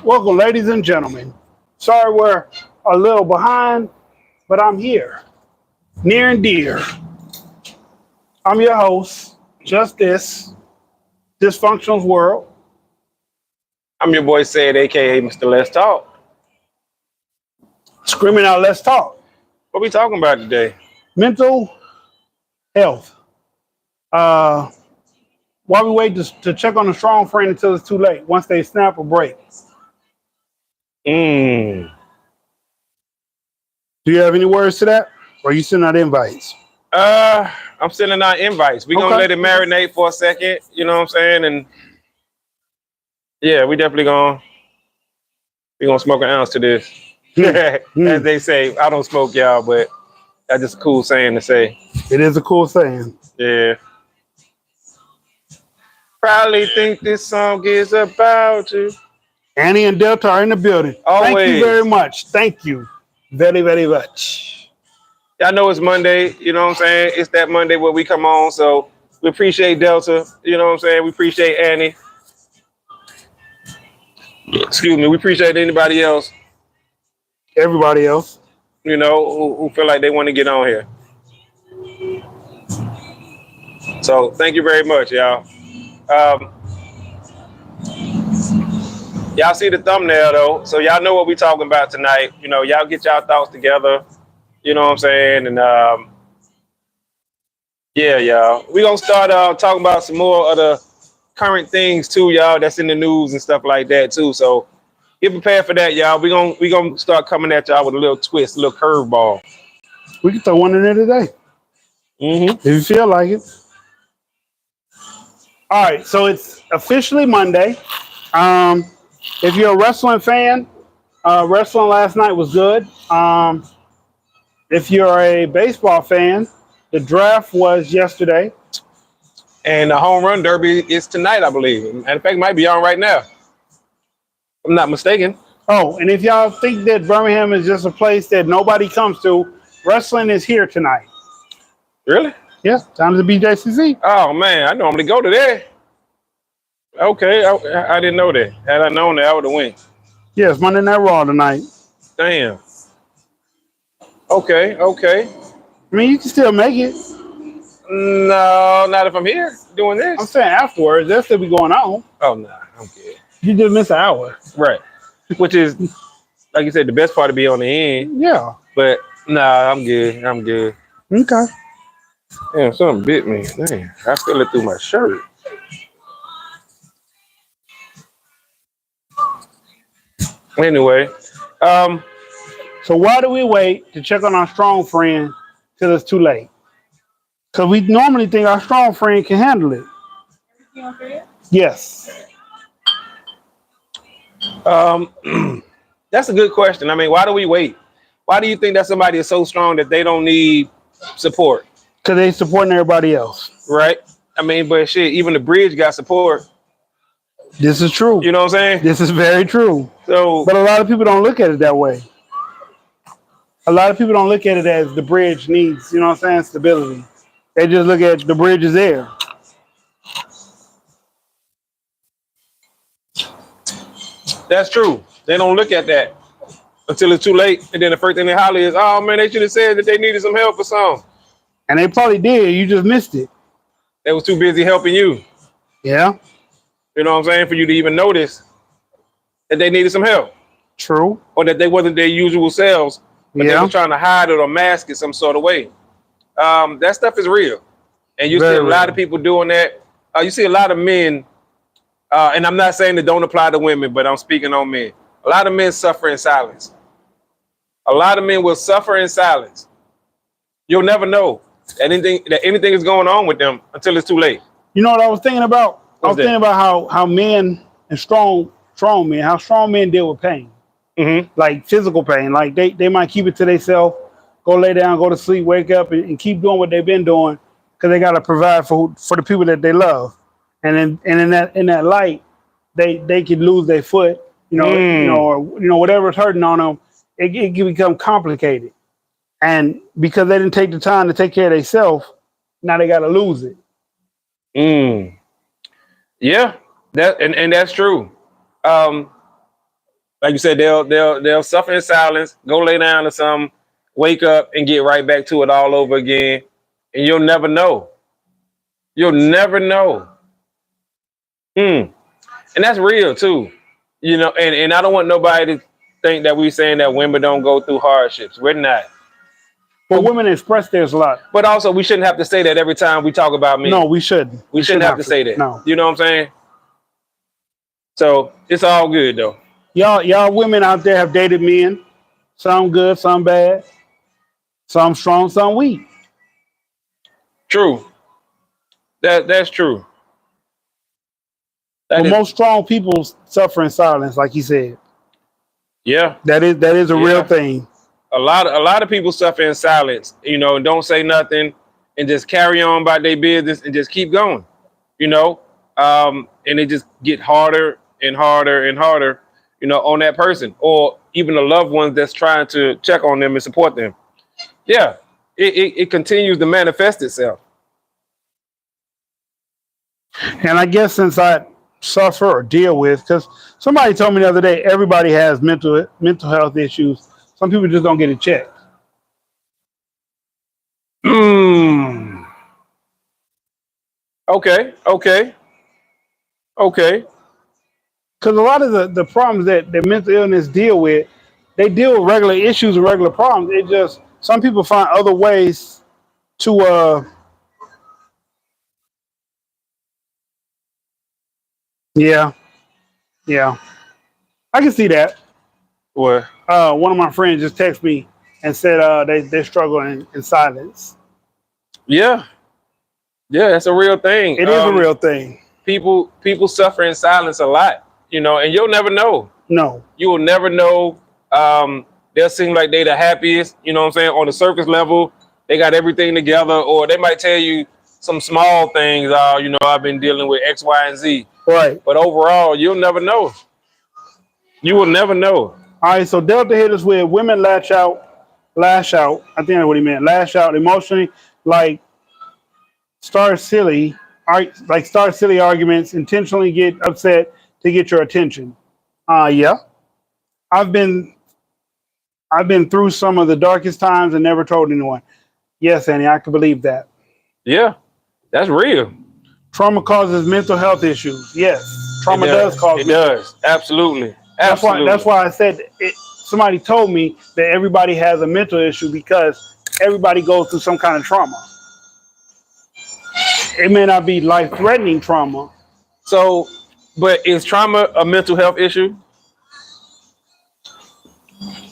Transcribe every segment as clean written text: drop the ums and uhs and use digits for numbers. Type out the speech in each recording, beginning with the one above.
Welcome, ladies and gentlemen. Sorry we're a little behind, but I'm here, near and dear. I'm your host, Just This, Dysfunctional's World. I'm your boy Said, aka Mr. Let's Talk. Screaming out, let's talk. What we talking about today? Mental health. While we wait to check on a strong friend until it's too late, once they snap or break. Mm. Do you have any words to that? Or are you sending out invites? I'm sending out invites. We're gonna let it marinate for a second, you know what I'm saying? And yeah, we definitely gonna smoke an ounce to this. As they say, I don't smoke, y'all, but that's just a cool saying to say. It is a cool saying. Yeah. Probably think this song is about you. Annie and Delta are in the building. Always. Thank you very much. Thank you very, very much. I know it's Monday, you know what I'm saying? It's that Monday where we come on, so we appreciate Delta, you know what I'm saying? We appreciate Annie. Excuse me, we appreciate anybody else. Everybody else. You know, who feel like they want to get on here. So thank you very much, y'all. Y'all see the thumbnail though, so y'all know what we talking about tonight. You know, y'all get y'all thoughts together. You know what I'm saying? And yeah, y'all. We gonna start talking about some more of the current things too, y'all. That's in the news and stuff like that too. So get prepared for that, y'all. We gonna start coming at y'all with a little twist, a little curveball. We can throw one in there today. If you feel like it. All right, so it's officially Monday. If you're a wrestling fan, wrestling last night was good. If you're a baseball fan, the draft was yesterday. And the home run derby is tonight, I believe. And in fact, it might be on right now. If I'm not mistaken. Oh, and if y'all think that Birmingham is just a place that nobody comes to, wrestling is here tonight. Really? Yeah, time to BJCC. Oh, man, I normally go to there. Okay, I didn't know that. Had I known that, I would have went. Yeah, it's Monday Night Raw tonight. Damn. Okay. I mean, you can still make it. No, not if I'm here doing this. I'm saying afterwards, they'll still be going on. Oh, nah, I'm good. You just miss an hour. Right. Which is, like you said, the best part to be on the end. Yeah. But, nah, I'm good. Okay. Damn, something bit me. Damn, I feel it through my shirt. Anyway, so why do we wait to check on our strong friend till it's too late? Because we normally think our strong friend can handle it. Yes. That's a good question. I mean, why do we wait? Why do you think that somebody is so strong that they don't need support? Because they supporting everybody else. Right? I mean, but shit, even the bridge got support. This is true. You know what I'm saying? This is very true. So, but a lot of people don't look at it that way. A lot of people don't look at it as the bridge needs, you know what I'm saying, stability. They just look at the bridge is there. That's true. They don't look at that until it's too late. And then the first thing they holler is, oh, man, they should have said that they needed some help or something. And they probably did. You just missed it. They was too busy helping you. Yeah. You know what I'm saying? For you to even notice that they needed some help. True. Or that they wasn't their usual selves, but they were trying to hide it or mask it some sort of way. That stuff is real. And you see a lot of people doing that. You see a lot of men, and I'm not saying that don't apply to women, but I'm speaking on men. A lot of men suffer in silence. A lot of men will suffer in silence. You'll never know that anything is going on with them until it's too late. You know what I was thinking about? I was thinking about how men and strong men, how strong men deal with pain. Like physical pain. Like they might keep it to themselves, go lay down, go to sleep, wake up, and keep doing what they've been doing because they got to provide for the people that they love. And in that light, they could lose their foot, or whatever's hurting on them. It can become complicated. And because they didn't take the time to take care of themselves, now they got to lose it. Yeah, and that's true. like you said, they'll suffer in silence, go lay down or something, wake up and get right back to it all over again. And you'll never know. You'll never know. And that's real too. You know, and I don't want nobody to think that we're saying that women don't go through hardships. We're not. But women express theirs a lot. But also, we shouldn't have to say that every time we talk about men. No, we shouldn't. We shouldn't have to say that. No. You know what I'm saying? So it's all good though. Y'all women out there have dated men. Some good, some bad. Some strong, some weak. True. That's true. But most strong people suffer in silence, like you said. Yeah. That is a real thing. A lot of people suffer in silence, you know, and don't say nothing and just carry on about their business and just keep going, you know. And it just get harder and harder and harder, you know, on that person or even the loved ones that's trying to check on them and support them. Yeah, it continues to manifest itself. And I guess since I suffer or deal with, because somebody told me the other day, everybody has mental health issues. Some people just don't get it checked. Okay. Because a lot of the problems that mental illness deal with, they deal with regular issues and regular problems. It just, some people find other ways to, yeah. I can see that. What? One of my friends just texted me and said they struggle in silence. Yeah, that's a real thing. It is a real thing. People suffer in silence a lot, you know, and you'll never know. No. You will never know. They'll seem like they the happiest, you know what I'm saying, on the surface level. They got everything together, or they might tell you some small things, you know, I've been dealing with X, Y, and Z. Right. But overall, you'll never know. You will never know. All right, so Delta hit us with women lash out. I think that's what he meant. Lash out emotionally, like start silly arguments, intentionally get upset to get your attention. Yeah. I've been through some of the darkest times and never told anyone. Yes, Annie, I can believe that. Yeah, that's real. Trauma causes mental health issues. Yes, trauma does cause it. It does. Absolutely. That's why I said it. Somebody told me that everybody has a mental issue because everybody goes through some kind of trauma. It may not be life-threatening trauma. So, but is trauma a mental health issue?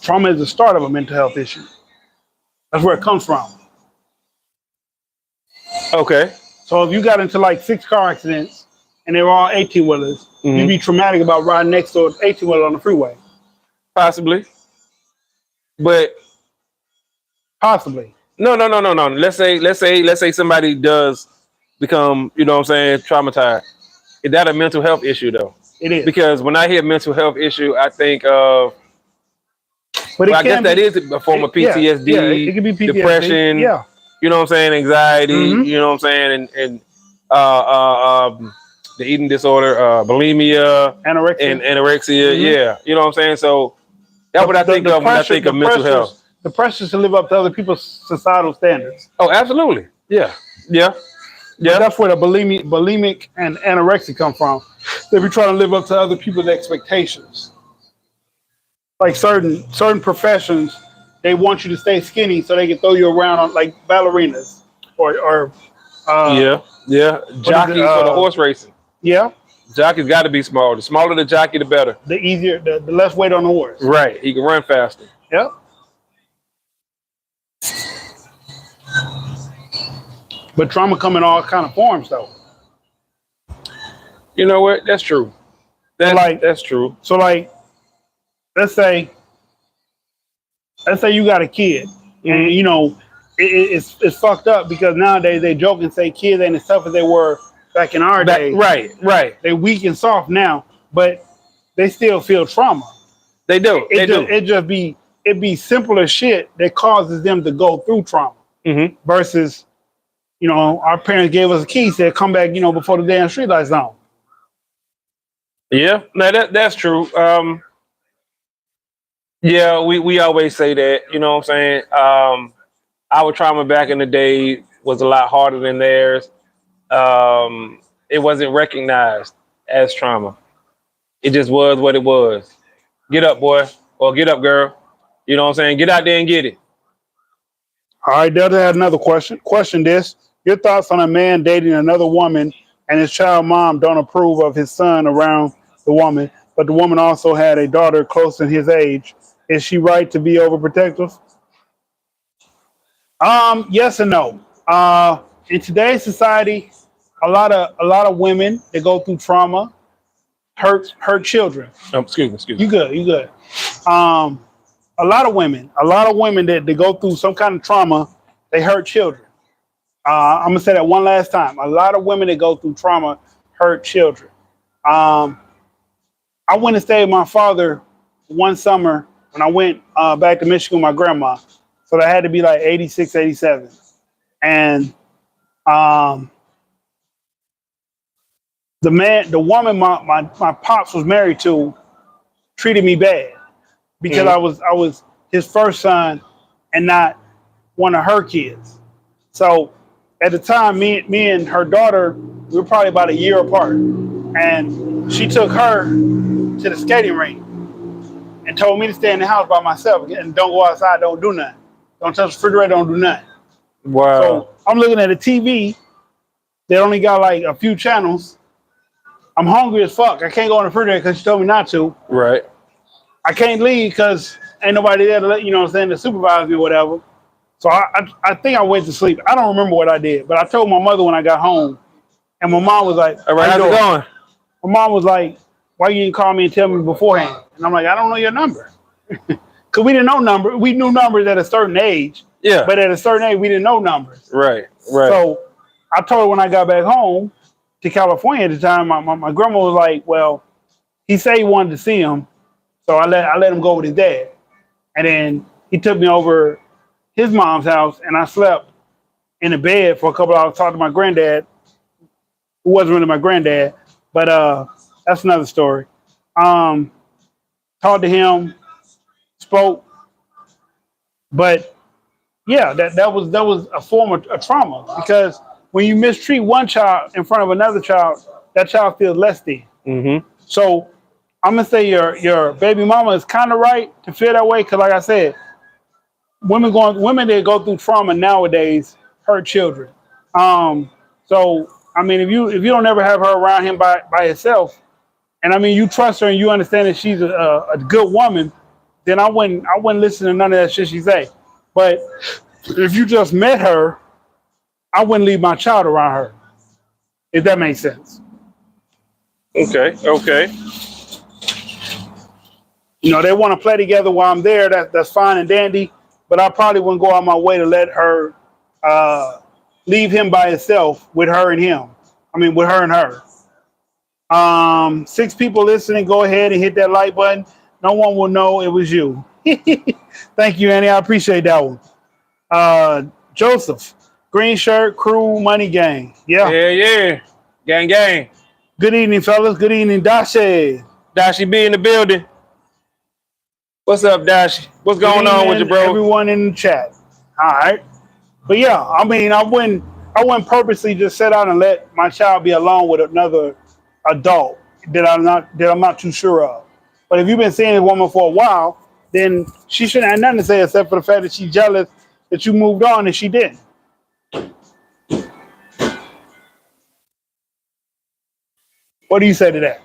Trauma is the start of a mental health issue. That's where it comes from. Okay. So if you got into like 6 car accidents and they were all 18-wheelers, you'd be traumatic about riding next to an 18-wheeler on the freeway. Possibly. But possibly. No. Let's say somebody does become, you know what I'm saying, traumatized. Is that a mental health issue though? It is. Because when I hear mental health issue, I think of I guess that is a form of PTSD, it could be PTSD, depression, you know what I'm saying, anxiety, you know what I'm saying, and the eating disorder, bulimia, anorexia, you know what I'm saying? So that's what I think of when I think of mental health. The pressure to live up to other people's societal standards. Oh, absolutely. Yeah. That's where the bulimic and anorexia come from. They be trying to live up to other people's expectations. Like certain professions, they want you to stay skinny so they can throw you around on like ballerinas or jockeys for the horse racing. Yeah. Jockey's got to be small. The smaller the jockey, the better. The easier, the less weight on the horse. Right. He can run faster. Yep. But trauma come in all kind of forms, though. You know what? That's true. That's true. So, like, let's say you got a kid, and you know it's fucked up because nowadays they joke and say kids ain't as tough as they were back in our day. Right. They weak and soft now, but they still feel trauma. They do. It be simpler shit that causes them to go through trauma versus, you know, our parents gave us a key, said come back, you know, before the damn street lights on. Yeah, no, that's true. Yeah, we always say that, you know what I'm saying? Our trauma back in the day was a lot harder than theirs. It wasn't recognized as trauma. It just was what it was. Get up, boy, or get up, girl. You know what I'm saying? Get out there and get it. All right, Delta had another question. Question this. Your thoughts on a man dating another woman and his child mom don't approve of his son around the woman, but the woman also had a daughter close in his age. Is she right to be overprotective? Yes and no. In today's society, a lot of women that go through trauma hurt children. Excuse me. You good. Um, a lot of women that they go through some kind of trauma, they hurt children. I'm gonna say that one last time. A lot of women that go through trauma hurt children. Um, I went and stayed with my father one summer when I went back to Michigan with my grandma. So that had to be like 86, 87. And um, the woman my pops was married to treated me bad because I was his first son and not one of her kids. So at the time, me and her daughter, we were probably about a year apart. And she took her to the skating rink and told me to stay in the house by myself and don't go outside, don't do nothing. Don't touch the refrigerator, don't do nothing. Wow. So I'm looking at a TV that only got like a few channels. I'm hungry as fuck. I can't go in the refrigerator because she told me not to. Right. I can't leave because ain't nobody there to let, you know what I'm saying, to supervise me or whatever. So I think I went to sleep. I don't remember what I did, but I told my mother when I got home, and my mom was like, all right, how's it going? My mom was like, why you didn't call me and tell me beforehand? And I'm like, I don't know your number. Because we didn't know numbers. We knew numbers at a certain age. Yeah. But at a certain age, we didn't know numbers. Right. So I told her when I got back home to California at the time, my grandma was like, well, he said he wanted to see him. So I let him go with his dad. And then he took me over his mom's house, and I slept in the bed for a couple hours, talked to my granddad, who wasn't really my granddad, but that's another story. Talked to him, spoke, but yeah, that was a form of a trauma because when you mistreat one child in front of another child, that child feels less than. Mm-hmm. So I'm gonna say your baby mama is kind of right to feel that way because, like I said, women that go through trauma nowadays hurt children. So I mean, if you don't ever have her around him by herself, and I mean you trust her and you understand that she's a good woman, then I wouldn't listen to none of that shit she say. But if you just met her, I wouldn't leave my child around her. If that makes sense. Okay. You know, they want to play together while I'm there. That's fine and dandy. But I probably wouldn't go out my way to let her leave him by himself with her and him. I mean, with her and her. 6 people listening, go ahead and hit that like button. No one will know it was you. Thank you, Annie. I appreciate that one. Joseph, green shirt, crew, money gang. Yeah. Gang. Good evening, fellas. Good evening, Dashi. Dashi be in the building. What's up, Dashi? What's going on with you, bro? Everyone in the chat. All right. But yeah, I mean, I wouldn't purposely just sit out and let my child be alone with another adult that I'm not too sure of. But if you've been seeing this woman for a while, then she shouldn't have nothing to say except for the fact that she's jealous that you moved on and she didn't. What do you say to that?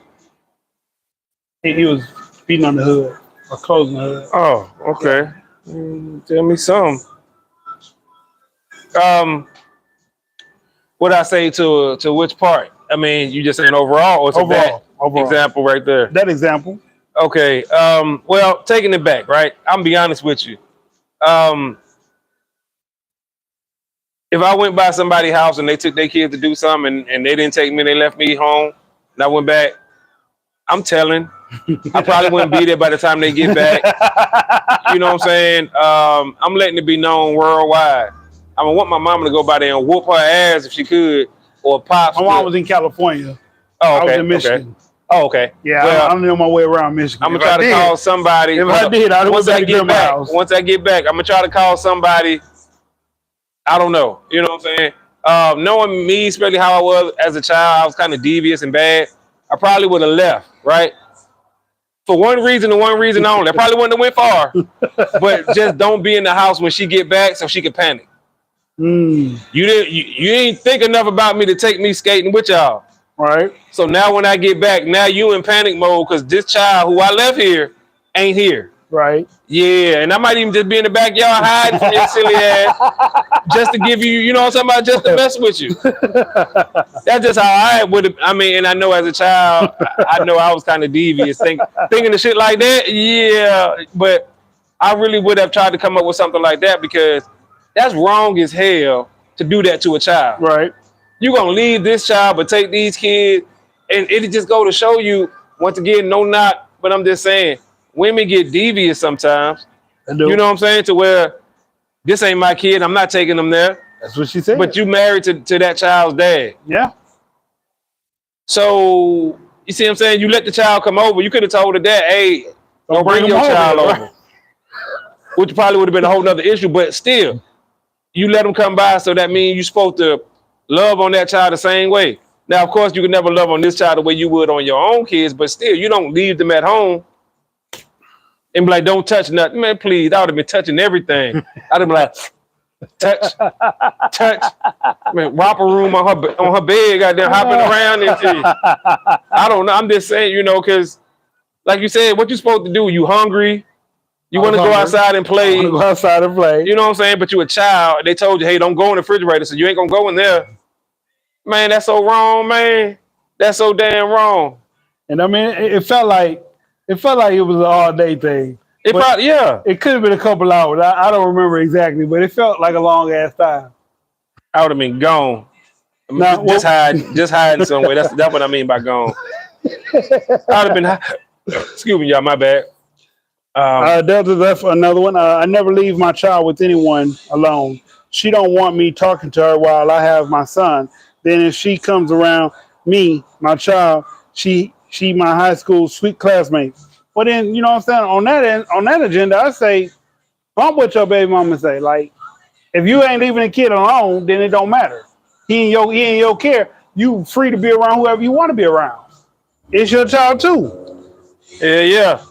He was beating on the hood or closing the hood. Oh, okay. Tell me something. What I say to which part? I mean, you just saying overall, or to that example right there? That example. Okay. Well, taking it back, right? I'm gonna be honest with you. If I went by somebody's house and they took their kids to do something and they didn't take me, they left me home, and I went back, I'm telling. I probably wouldn't be there by the time they get back. You know what I'm saying? I'm letting it be known worldwide. I would want my mama to go by there and whoop her ass if she could, or pops. My mom was in California. Oh, okay. I was in Michigan. Oh, okay. Yeah, well, I don't know my way around Michigan. I'm gonna try to call somebody. If I did, I'd once I get back, I'm gonna try to call somebody. I don't know. You know what I'm saying? Knowing me, especially how I was as a child, I was kind of devious and bad. I probably would have left, right? For one reason and one reason only. I probably wouldn't have went far, but just don't be in the house when she get back so she can panic. You ain't think enough about me to take me skating with y'all. Right. So now when I get back, now you in panic mode because this child who I left here ain't here. Right. Yeah, and I might even just be in the backyard hiding from your silly ass just to give you, you know what I'm talking about, just to mess with you. That's just how I would have, I mean, and I know as a child, I know I was kind of devious, thinking the shit like that, yeah, but I really would have tried to come up with something like that because that's wrong as hell to do that to a child. Right. You're going to leave this child but take these kids, and it just go to show you, once again, no knock, but I'm just saying, women get devious sometimes. You know what I'm saying? To where this ain't my kid. I'm not taking them there. That's what she said. But you married to that child's dad. Yeah. So you see what I'm saying? You let the child come over. You could have told her dad, hey, don't bring your child over. Right. Which probably would have been a whole nother issue. But still, you let them come by. So that means you're supposed to love on that child the same way. Now, of course, you can never love on this child the way you would on your own kids. But still, you don't leave them at home and be like, don't touch nothing. Man, please. I would have been touching everything. I'd have been like, touch. Man, romper room on her bed, goddamn, hopping around. I don't know. I'm just saying, you know, because like you said, what you supposed to do? You hungry? You want to go outside and play? Go outside and play. You know what I'm saying? But you a child. They told you, hey, don't go in the refrigerator, so you ain't going to go in there. Man, that's so wrong, man. That's so damn wrong. And I mean, it felt like it was an all-day thing. It probably, yeah. It could have been a couple hours. I don't remember exactly, but it felt like a long-ass time. I would have been gone. Just hiding somewhere. That's what I mean by gone. I would have been, excuse me, y'all, my bad. That's another one. I never leave my child with anyone alone. She don't want me talking to her while I have my son. Then if she comes around me, my child, she my high school sweet classmate. Well, then, you know what I'm saying? On that agenda, I say, bump what your baby mama say. Like, if you ain't leaving a kid alone, then it don't matter. He in your care. You free to be around whoever you want to be around. It's your child too. Yeah.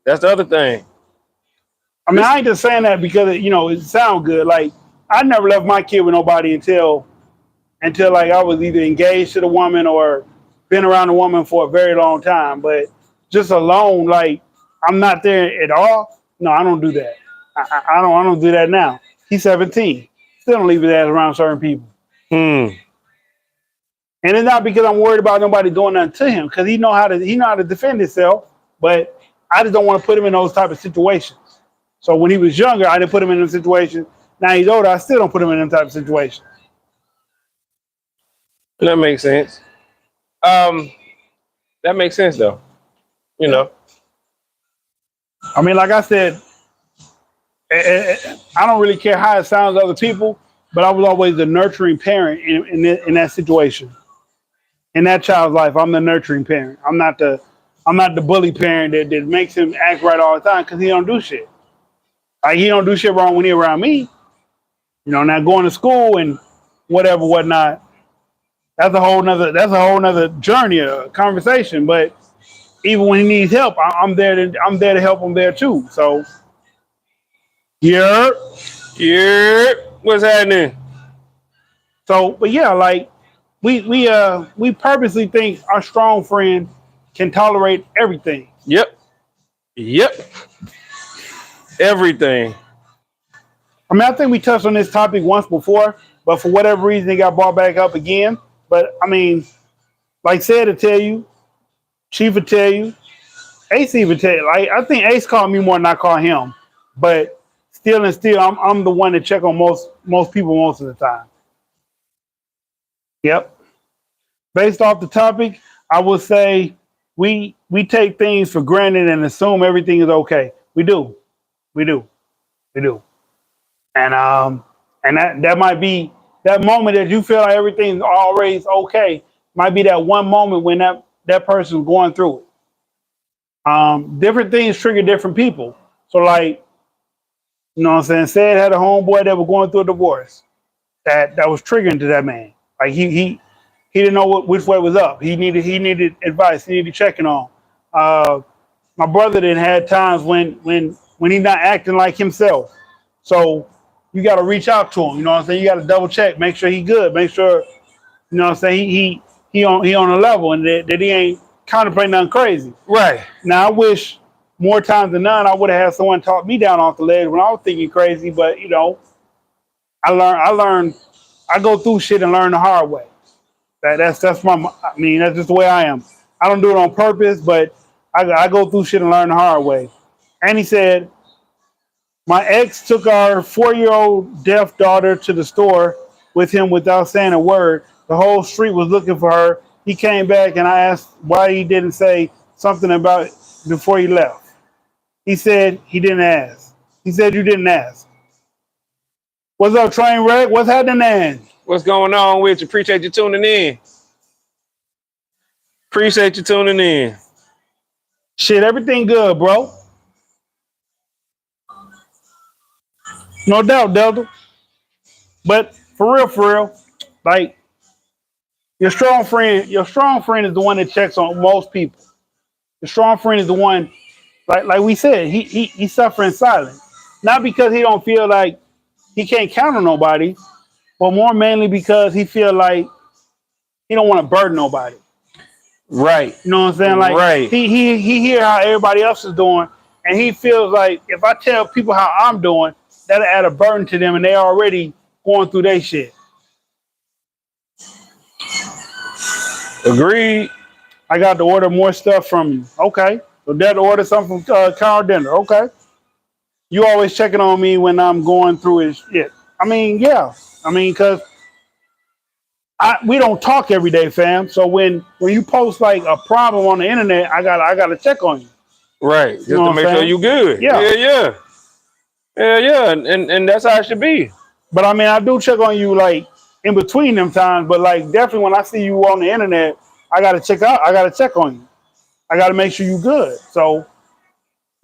That's the other thing. I mean, I ain't just saying that because it sounds good. Like, I never left my kid with nobody until like I was either engaged to the woman or been around the woman for a very long time. But just alone, like, I'm not there at all. No, I don't do that. I don't do that now. He's 17. Still don't leave his ass around certain people. And it's not because I'm worried about nobody doing nothing to him, because he know how to defend himself. But I just don't want to put him in those type of situations. So when he was younger, I didn't put him in those situations. Now he's older, I still don't put him in them type of situations. That makes sense. That makes sense though. You know. I mean, like I said, I don't really care how it sounds to other people, but I was always the nurturing parent in that situation. In that child's life, I'm the nurturing parent. I'm not the bully parent that makes him act right all the time because he don't do shit. Like, he don't do shit wrong when he around me. Now going to school and whatnot. That's a whole nother journey, a conversation. But even when he needs help, I'm there to help him there too. So, yeah, what's happening? So, but yeah, like we purposely think our strong friend can tolerate everything. Yep. Everything. I mean, I think we touched on this topic once before, but for whatever reason, it got brought back up again. But I mean, like Sid will tell you, Chief will tell you, Ace even tell you. Like, I think Ace called me more than I call him, but still, I'm the one to check on most people most of the time. Yep. Based off the topic, I would say we take things for granted and assume everything is okay. We do. And that might be that moment that you feel like everything's always okay. Might be that one moment when that that person's going through it. Different things trigger different people. So like, you know what I'm saying? Said had a homeboy that was going through a divorce that was triggering to that man. Like he didn't know which way was up. He needed advice. He needed checking on. My brother then had times when he's not acting like himself. So you got to reach out to him. You know what I'm saying? You got to double check, make sure he good, make sure, you know what I'm saying, he on a level and that he ain't contemplating nothing crazy. Right. Now I wish more times than none I would have had someone talk me down off the ledge when I was thinking crazy, but you know, I go through shit and learn the hard way. That's just the way I am. I don't do it on purpose, but I go through shit and learn the hard way. And he said, my ex took our 4-year-old deaf daughter to the store with him without saying a word. The whole street was looking for her. He came back and I asked why he didn't say something about it before he left. He said he didn't ask. He said you didn't ask. What's up, train wreck? What's happening? What's going on with you? Appreciate you tuning in. Appreciate you tuning in. Shit, everything good, bro. No doubt, Delta. But for real, like your strong friend is the one that checks on most people. The strong friend is the one, like we said, he's suffering silent. Not because he don't feel like he can't count on nobody, but more mainly because he feel like he don't want to burden nobody. Right. You know what I'm saying? Like right. He hear how everybody else is doing, and he feels like if I tell people how I'm doing, that'll add a burden to them, and they already going through their shit. Agreed. I got to order more stuff from you. Okay. So dad order something from Carl Dinner. Okay. You always checking on me when I'm going through his shit. I mean, yeah. I mean, because we don't talk every day, fam. So when you post like a problem on the internet, I gotta check on you. Right. Just to make sure you good. Yeah. Yeah. And that's how it should be. But I mean, I do check on you like in between them times. But like definitely when I see you on the internet, I gotta check on you. I gotta make sure you good. So,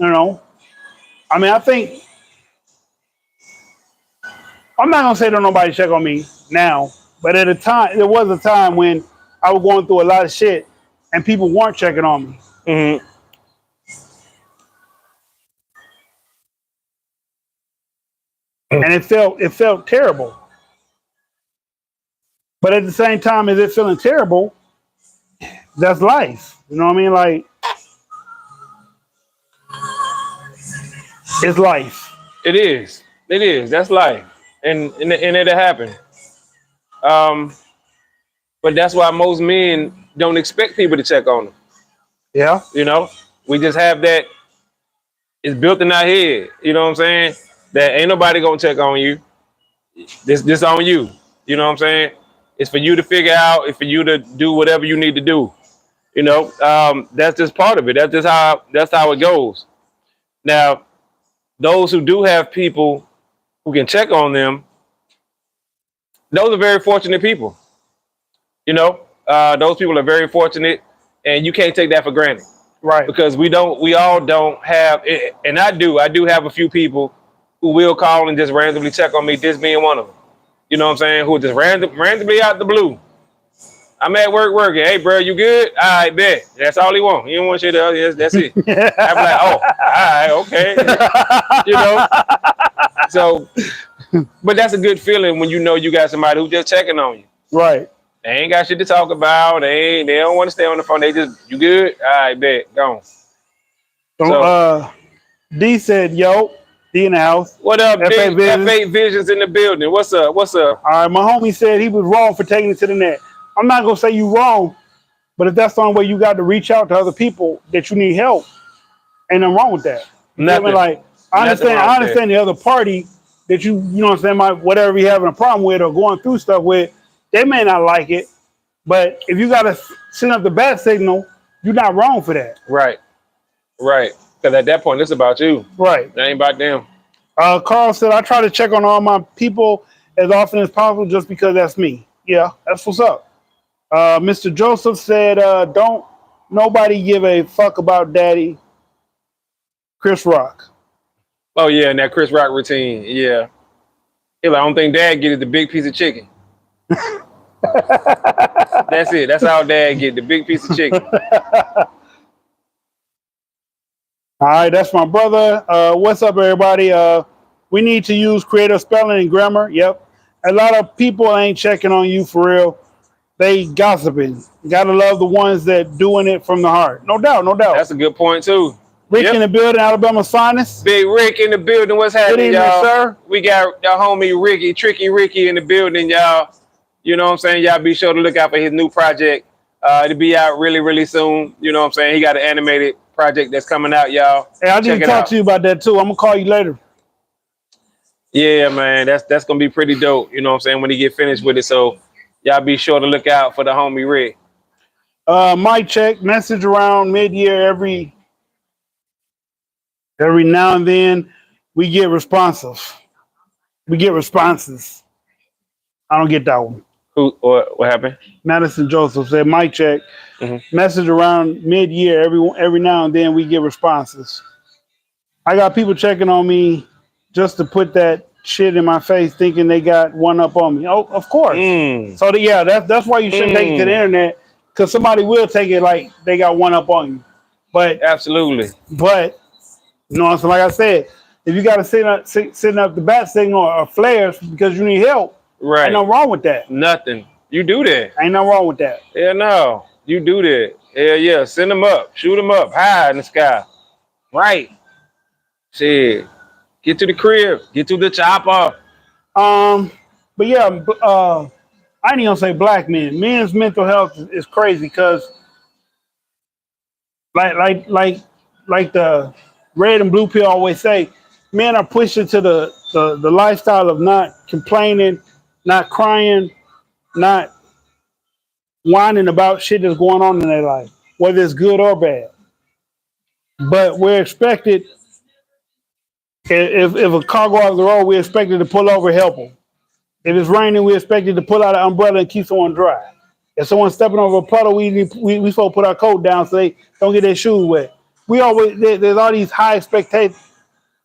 you know, I mean, I think I'm not gonna say that nobody check on me now. But at a time, there was a time when I was going through a lot of shit and people weren't checking on me. Mm-hmm. And it felt terrible. But at the same time as it feeling terrible, that's life. You know what I mean? Like, it's life. It is. That's life. And it'll happen. But that's why most men don't expect people to check on them. Yeah. You know, we just have that. It's built in our head. You know what I'm saying? That ain't nobody gonna check on you. This on you. You know what I'm saying? It's for you to figure out. It's for you to do whatever you need to do. You know, that's just part of it. That's how it goes. Now, those who do have people who can check on them, those are very fortunate people. You know, those people are very fortunate, and you can't take that for granted. Right. Because we all don't have, and I do have a few people who will call and just randomly check on me, this being one of them. You know what I'm saying? Who just randomly out the blue. I'm at work working. Hey, bro, you good? All right, bet. That's all he want. He don't want shit else. That's it. I'm like, oh, all right, okay. You know? So, but that's a good feeling when you know you got somebody who's just checking on you. Right. They ain't got shit to talk about. They don't want to stay on the phone. They just, you good? All right, bet. Gone. So, D said, yo, D in the house. What up, D? F8 Visions in the building. What's up? All right, my homie said he was wrong for taking it to the net. I'm not going to say you wrong, but if that's the only way you got to reach out to other people that you need help, ain't nothing wrong with that. Nothing. Like, I understand the other party that you know what I'm saying, whatever you're having a problem with or going through stuff with, they may not like it, but if you got to send up the bad signal, you're not wrong for that. Right. Because at that point, it's about you. Right. It ain't about them. Carl said, I try to check on all my people as often as possible just because that's me. Yeah, that's what's up. Mr. Joseph said, don't nobody give a fuck about Daddy Chris Rock. Oh yeah, and that Chris Rock routine. Yeah. He's like, I don't think Dad get the big piece of chicken. That's it. That's how Dad get the big piece of chicken. All right, that's my brother. What's up, everybody? We need to use creative spelling and grammar. Yep. A lot of people ain't checking on you for real. They gossiping. You gotta love the ones that doing it from the heart. No doubt, no doubt. That's a good point too. Rick in the building, Alabama's finest. Big Rick in the building. What's happening, Good evening, y'all? sir. We got our homie Ricky, Tricky Ricky in the building, y'all. You know what I'm saying? Y'all be sure to look out for his new project. It'll be out really, really soon. You know what I'm saying? He got an animated project that's coming out, y'all. Hey, I need to talk to you about that too. I'm gonna call you later. Yeah, man, that's gonna be pretty dope. You know what I'm saying? When he get finished with it, so y'all be sure to look out for the homie Rick. Mic check. Message around mid-year every now and then. We get responsive. We get responses. I don't get that one. What happened? Madison Joseph said, mic check. Message around mid-year every now and then we get responses. I got people checking on me just to put that shit in my face, thinking they got one up on me. Oh, of course. So that's why you shouldn't take it to the internet, because somebody will take it like they got one up on you. But absolutely. But you know, so like I said, if you got to send up the bat signal or flares because you need help, right? Ain't nothing wrong with that. Nothing. You do that. Ain't nothing wrong with that. Yeah, no. You do that. Yeah. Send them up. Shoot them up high in the sky. Right. Shit. Get to the crib. Get to the chopper. But yeah, I ain't even gonna say black men. Men's mental health is crazy because, like the red and blue pill always say, men are pushed into the lifestyle of not complaining, not crying, not whining about shit that's going on in their life, whether it's good or bad. But we're expected, if a car goes off the road, we're expected to pull over and help them. If it's raining, we're expected to pull out an umbrella and keep someone dry. If someone's stepping over a puddle, we supposed to put our coat down so they don't get their shoes wet. There's all these high expectations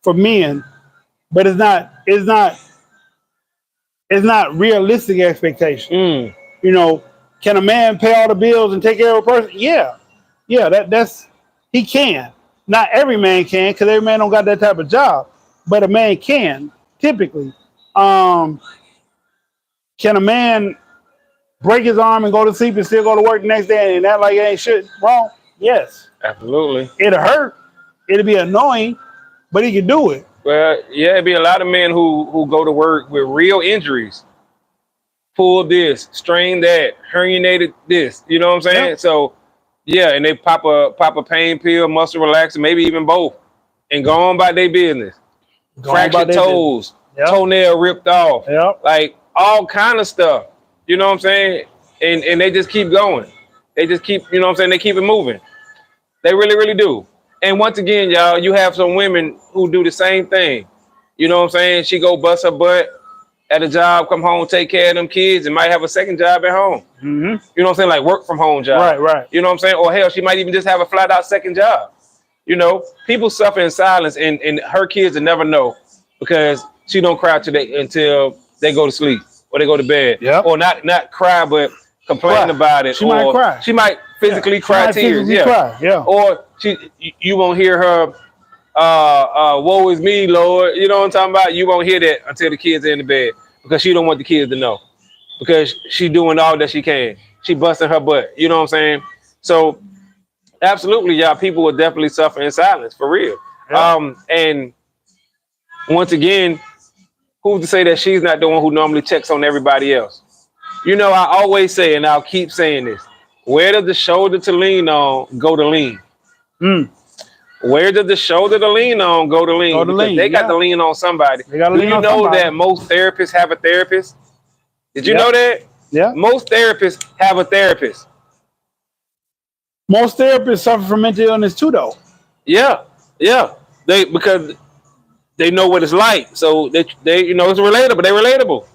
for men, but it's not realistic expectation. You know, can a man pay all the bills and take care of a person? Yeah, that's he can. Not every man can, because every man don't got that type of job, but a man can typically. Can a man break his arm and go to sleep and still go to work the next day and act like it ain't shit wrong? Yes. Absolutely. It'll hurt. It'll be annoying, but he can do it. Well, yeah, it'd be a lot of men who go to work with real injuries. Pull this, strain that, herniated this. You know what I'm saying? Yep. So, yeah, and they pop a pain pill, muscle relaxer, maybe even both, and go on about their business. Fractured toes, toenail ripped off, like all kind of stuff. You know what I'm saying? And they just keep going. They just keep, you know what I'm saying? They keep it moving. They really, really do. And once again, y'all, you have some women who do the same thing. You know what I'm saying? She go bust her butt at a job, come home, take care of them kids, and might have a second job at home. You know what I'm saying? Like work from home job. Right. You know what I'm saying? Or hell, she might even just have a flat out second job. You know, people suffer in silence, and her kids will never know because she don't cry until they go to sleep or they go to bed. Or not cry, but complain about it. She might cry. She might physically cry tears. Or you won't hear her, woe is me, Lord. You know what I'm talking about? You won't hear that until the kids are in the bed because she don't want the kids to know because she doing all that she can. She busting her butt. You know what I'm saying? So absolutely, y'all, people will definitely suffer in silence for real. And once again, who's to say that she's not the one who normally checks on everybody else? You know, I always say, and I'll keep saying this, where does the shoulder to lean on go to lean? Where does the shoulder to lean on go to lean? Because they got to lean on somebody. Do you know that most therapists have a therapist? Did you know that? Yeah. Most therapists have a therapist. Most therapists suffer from mental illness too, though. Yeah. Because they know what it's like. So they you know, it's relatable. They're relatable.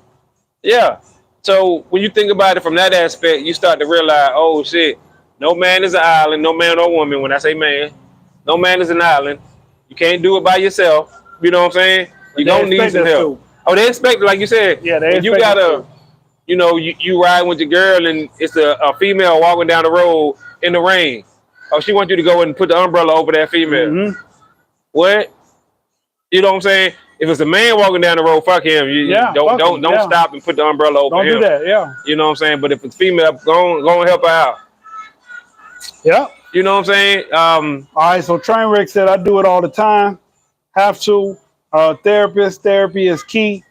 Yeah. So when you think about it from that aspect, you start to realize, oh shit, No man is an island. No man or woman. When I say man, no man is an island. You can't do it by yourself. You know what I'm saying? You're going to need some help. Oh, they expect it, like you said. Yeah, they when you got a, you know, you ride with your girl and it's a female walking down the road in the rain. Oh, she wants you to go and put the umbrella over that female. Mm-hmm. What? You know what I'm saying? If it's a man walking down the road, fuck him. Don't stop and put the umbrella over him. Don't do that, yeah. You know what I'm saying? But if it's female, go and help her out. Yeah. You know what I'm saying? All right, so Trainwreck said, I do it all the time. Have to. Therapy is key.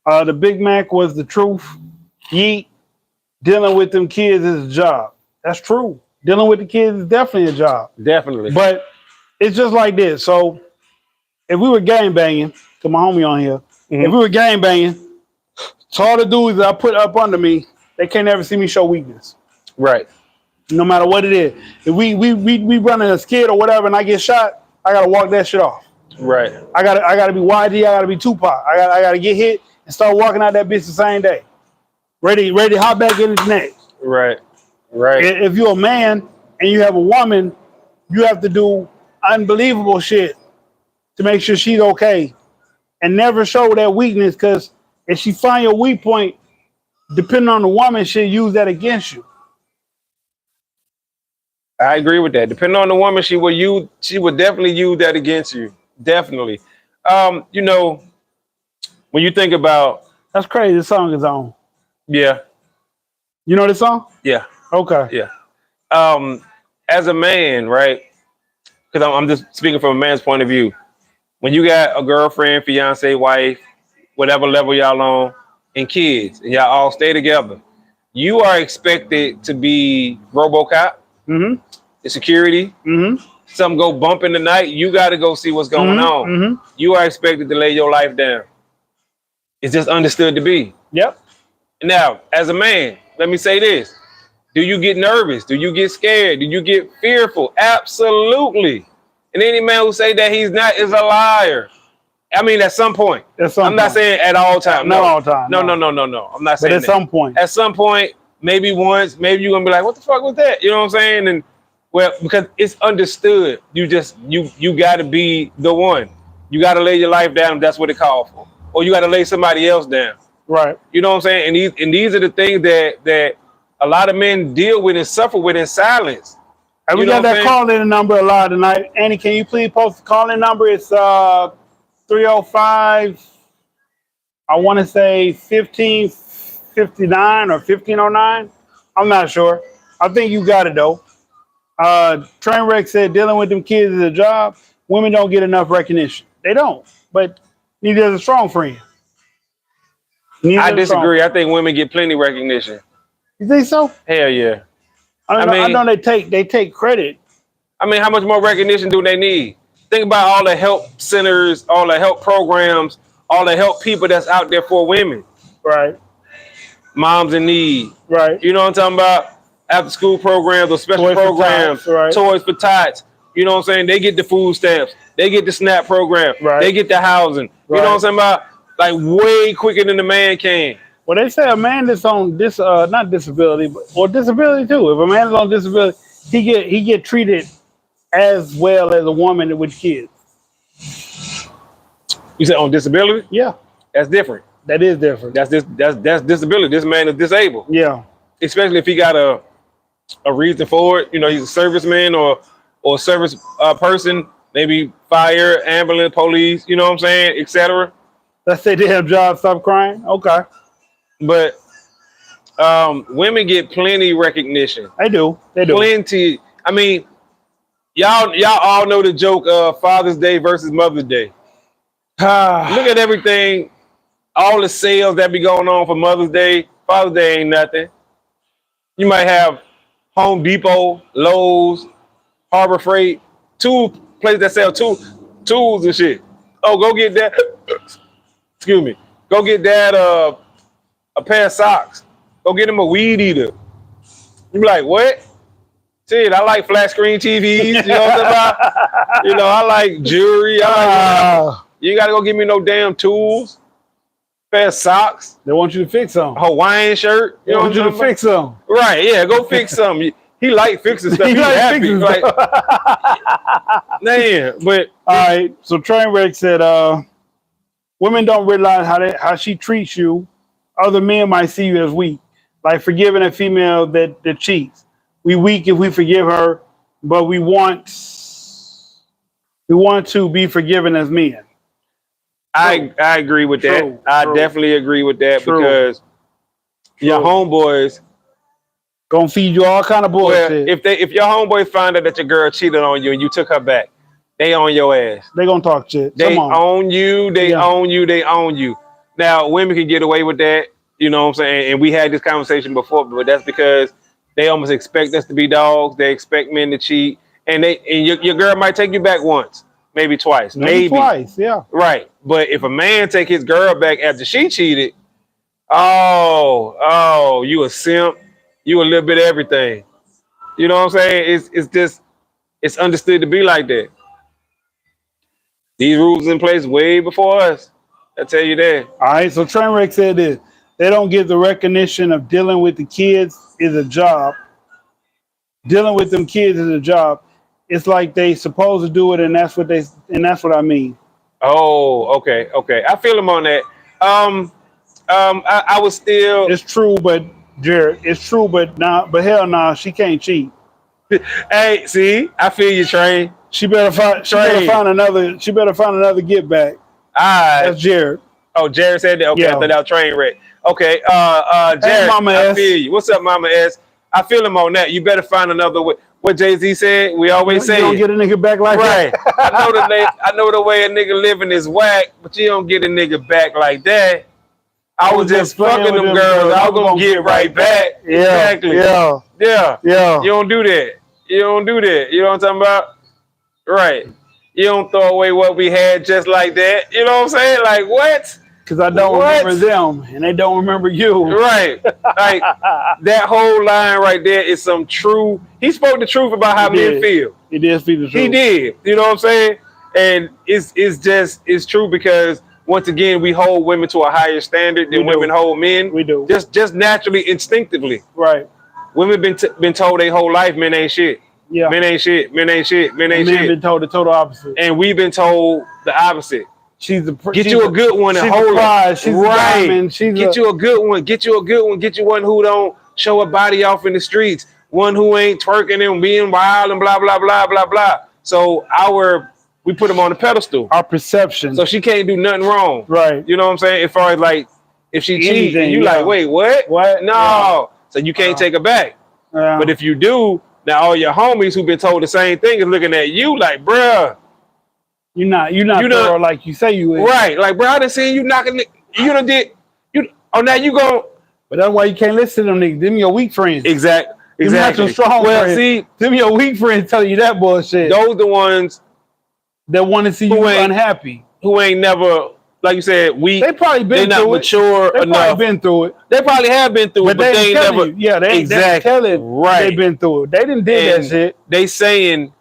The Big Mac was the truth. Yeet. Dealing with them kids is a job. That's true. Dealing with the kids is definitely a job. Definitely. But it's just like this. So if we were gang banging, to my homie on here, if we were gang banging, so all the dudes that I put up under me, they can't ever see me show weakness. Right. No matter what it is. If we running a skid or whatever and I get shot, I gotta walk that shit off. Right. I gotta be YG, I gotta be Tupac. I gotta get hit and start walking out that bitch the same day. Ready to hop back in the neck. Right. Right. If you're a man and you have a woman, you have to do unbelievable shit to make sure she's okay. And never show that weakness, because if she find your weak point, depending on the woman, she'll use that against you. I agree with that. Depending on the woman, she would definitely use that against you. Definitely. You know, when you think about, that's crazy. This song is on. Yeah. You know this song? Yeah. Okay. Yeah. As a man, right? Because I'm just speaking from a man's point of view. When you got a girlfriend, fiance, wife, whatever level y'all on, and kids, and y'all all stay together, you are expected to be RoboCop, the security. Something go bump in the night, you got to go see what's going on. You are expected to lay your life down. It's just understood to be. Yep. Now, as a man, let me say this. Do you get nervous? Do you get scared? Do you get fearful? Absolutely. And any man who say that he's not is a liar. I mean, at some point. I'm not saying at all times. Not all time. No. I'm not saying that. But at some point. At some point, maybe once, maybe you're going to be like, what the fuck was that? You know what I'm saying? And well, because it's understood. You got to be the one. You got to lay your life down if that's what it called for. Or you got to lay somebody else down. Right. You know what I'm saying? And these are the things that a lot of men deal with and suffer with in silence. And we got that call-in number a lot tonight. Annie, can you please post the call-in number? It's 305, I want to say 1559 or 1509. I'm not sure. I think you got it, though. Trainwreck said dealing with them kids is a job. Women don't get enough recognition. They don't. But neither does a strong friend. I disagree. I think women get plenty recognition. You think so? Hell yeah. I know they take credit. I mean, how much more recognition do they need? Think about all the help centers, all the help programs, all the help people that's out there for women. Right. Moms in need. Right. You know what I'm talking about? After school programs or special programs, Toys for Tots. You know what I'm saying? They get the food stamps. They get the SNAP program. Right. They get the housing. Right. You know what I'm saying about? Like way quicker than the man can. Well, they say a man that's on not disability, or disability too. If a man is on disability, he get treated as well as a woman with kids. You said on disability? Yeah, that's different. That is different. That's disability. This man is disabled. Yeah, especially if he got a reason for it. You know, he's a serviceman or a service person, maybe fire, ambulance, police. You know what I'm saying, etc. Let's say they have jobs, stop crying. Okay. But women get plenty recognition. They do. Plenty. I mean, y'all all know the joke of Father's Day versus Mother's Day. Look at everything, all the sales that be going on for Mother's Day. Father's Day ain't nothing. You might have Home Depot, Lowe's, Harbor Freight, two places that sell tools and shit. Oh, go get that. Excuse me. Go get that a pair of socks. Go get him a weed eater. You be like, what? Shit, I like flat screen TVs. You know what I'm about? You know, I like jewelry. You gotta go get me no damn tools. Pair of socks. They want you to fix them. Hawaiian shirt. You want you to fix them. Right, yeah, go fix some. he like fixing stuff. He like happy. Like, man, but all right. So Trainwreck said, women don't realize how she treats you. Other men might see you as weak, like forgiving a female that cheats. We weak if we forgive her, but we want to be forgiven as men. I agree with that. I definitely agree with that because your homeboys gonna feed you all kind of bullshit. Well, if your homeboy find out that your girl cheated on you and you took her back, they own your ass. They gonna talk shit. They own you. They own you. They own you. Now women can get away with that. You know what I'm saying? And we had this conversation before, but that's because they almost expect us to be dogs. They expect men to cheat, and your girl might take you back once. Maybe twice. Maybe twice, yeah. Right. But if a man take his girl back after she cheated, you a simp. You a little bit of everything. You know what I'm saying? It's understood to be like that. These rules in place way before us. I tell you that. All right, so Trainwreck said this. They don't get the recognition of dealing with the kids is a job. Dealing with them kids is a job. It's like they supposed to do it, and that's what I mean. Oh, okay. I feel him on that. I was still. It's true, but Jared, it's true, but hell nah, she can't cheat. Hey, see, I feel you, Train. She better find another get back. That's Jared. Oh, Jared said that. Okay, I thought that was Trainwreck. Okay, Jared, hey, Mama I feel you. What's up, Mama S? I feel him on that. You better find another way. What Jay-Z said, we always say. You don't get a nigga back like that. I know the way a nigga living is whack, but you don't get a nigga back like that. I was just fucking them girls. I was gonna get right back. Yeah, exactly. Yeah. You don't do that. You don't do that. You know what I'm talking about? Right. You don't throw away what we had just like that. You know what I'm saying? Like what? Because I don't remember them, and they don't remember you. Right. Like that whole line right there is some true. He spoke the truth about how men feel. He did speak the truth. He did. You know what I'm saying? And it's true because once again we hold women to a higher standard than women hold men. We do. Just naturally, instinctively. Right. Women been told their whole life men ain't shit. Yeah. Men ain't shit. Men ain't shit. Men ain't shit. Men been told the total opposite. And we've been told the opposite. Get you a good one and hold her. She's right. Get you a good one. Get you a good one. Get you one who don't show a body off in the streets. One who ain't twerking and being wild and blah, blah, blah, blah, blah. So we put them on the pedestal. Our perception. So she can't do nothing wrong. Right. You know what I'm saying? As far as like, if she cheats, you like, wait, what? What? No. Yeah. So you can't take her back. Yeah. But if you do, now all your homies who've been told the same thing is looking at you like, bruh. You're not thorough like you say you is. Right. Like, bro, I done seen you knocking now you go. But that's why you can't listen to them niggas. Them your weak friends. Exactly. Not your strong friends. See, them your weak friends telling you that bullshit. Those the ones that want to see you unhappy. Who ain't never, like you said, weak. They probably been through it. They're not mature enough. They probably been through it. They probably have been through it, but they ain't never. Yeah, they telling they've been through it. They didn't did that shit. They saying.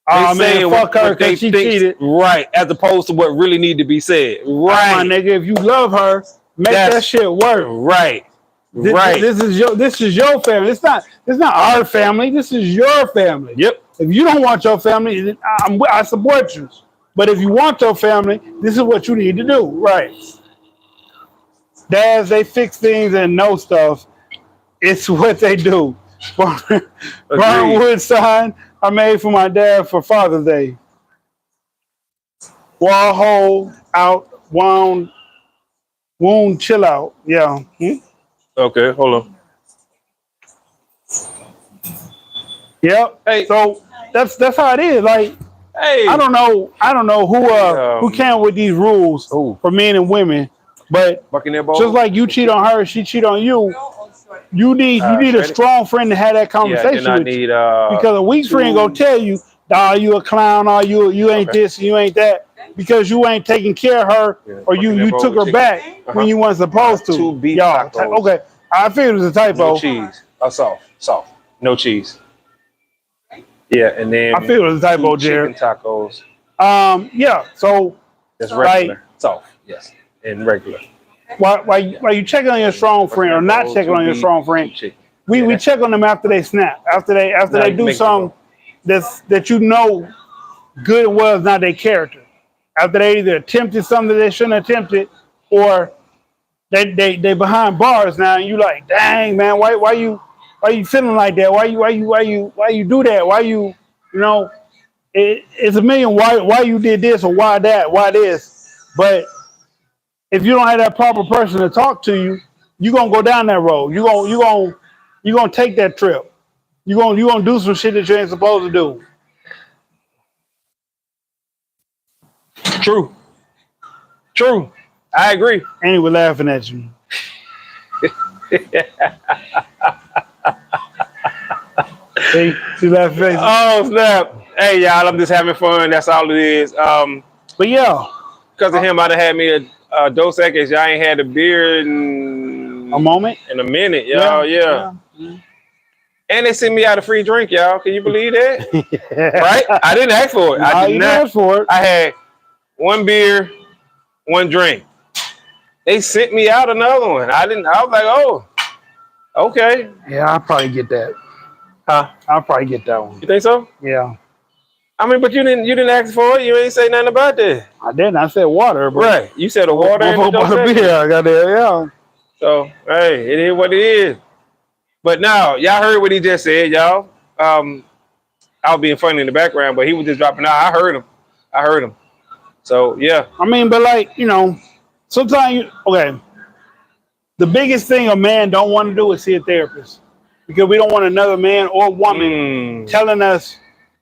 Man, fuck her because she cheated. Right, as opposed to what really need to be said. Right. My nigga, if you love her, make that shit work. Right. This is your family. It's not our family. This is your family. Yep. If you don't want your family, I support you. But if you want your family, this is what you need to do. Right. Dads, they fix things and know stuff. It's what they do. Burnwood sign I made for my dad for Father's Day. Wall hole out, wound, chill out. Yeah. Okay, hold on. Yep. Hey, so that's how it is. Like, hey, I don't know who came with these rules for men and women, but just like you cheat on her, she cheat on you. You need a strong friend to have that conversation with you. Because a weak friend gonna tell you, "Dawg, you a clown, or you ain't this, and you ain't that," because you ain't taking care of her, or you took her back when you weren't supposed to. Y'all, okay, I figured it was a typo. No cheese, soft, no cheese. Yeah, and then I feel it was a typo, Jared. Chicken tacos. Yeah, so that's regular, soft, yes, and regular. While you checking on your strong friend or not checking on your strong friend, we check on them after they snap, after they do something that you know good and well is not their character. After they either attempted something they shouldn't have attempted, or they behind bars now, and you like, dang man, why you feeling like that? Why you do that? Why you know? It's a million why you did this or why that, why this. But if you don't have that proper person to talk to you, you're gonna go down that road. You're gonna take that trip. You're gonna do some shit that you ain't supposed to do. True. I agree. And we're laughing at you. See laughing face. Oh snap! Hey y'all, I'm just having fun. That's all it is. But yeah, because of him, I'd have had me a Dos Equis. Y'all ain't had a beer in a minute, y'all. Yeah. And they sent me out a free drink, y'all. Can you believe that? Right? I didn't ask for it. I did not ask for it. I had one beer, one drink. They sent me out another one. I was like, oh, okay. Yeah, I'll probably get that. Huh? I'll probably get that one. You think so? Yeah. I mean, but you didn't ask for it. You ain't say nothing about that. I didn't. I said water. But right. You said a water and a beer. I got that. Yeah. So hey, it is what it is. But now, y'all heard what he just said, y'all. I was being funny in the background, but he was just dropping out. I heard him. So yeah. I mean, but like, sometimes the biggest thing a man don't want to do is see a therapist, because we don't want another man or woman telling us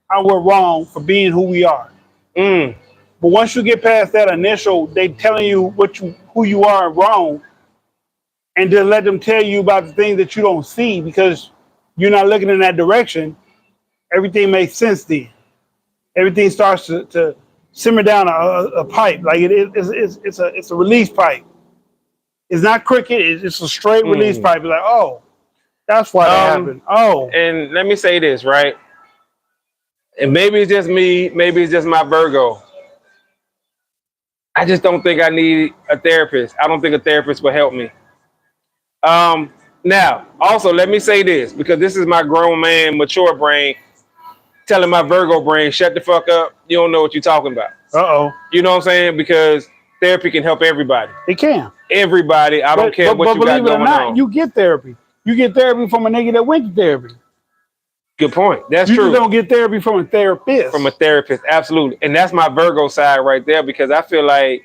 how we're wrong for being who we are. But once you get past that initial, they telling you who you are wrong, and just let them tell you about the things that you don't see because you're not looking in that direction, everything makes sense then. Everything starts to simmer down a pipe. Like it's a release pipe. It's not cricket, it's a straight release pipe. It's like, oh, that's why that happened. Oh. And let me say this, right? And maybe it's just me, maybe it's just my Virgo. I just don't think I need a therapist. I don't think a therapist will help me. Now, also, let me say this, because this is my grown man, mature brain telling my Virgo brain, shut the fuck up. You don't know what you're talking about. Uh-oh. You know what I'm saying? Because therapy can help everybody. It can. Everybody. I don't care what you got going on. But believe it or not, you get therapy. You get therapy from a nigga that went to therapy. Good point. That's true. You don't get therapy from a therapist. From a therapist, absolutely. And that's my Virgo side right there, because I feel like,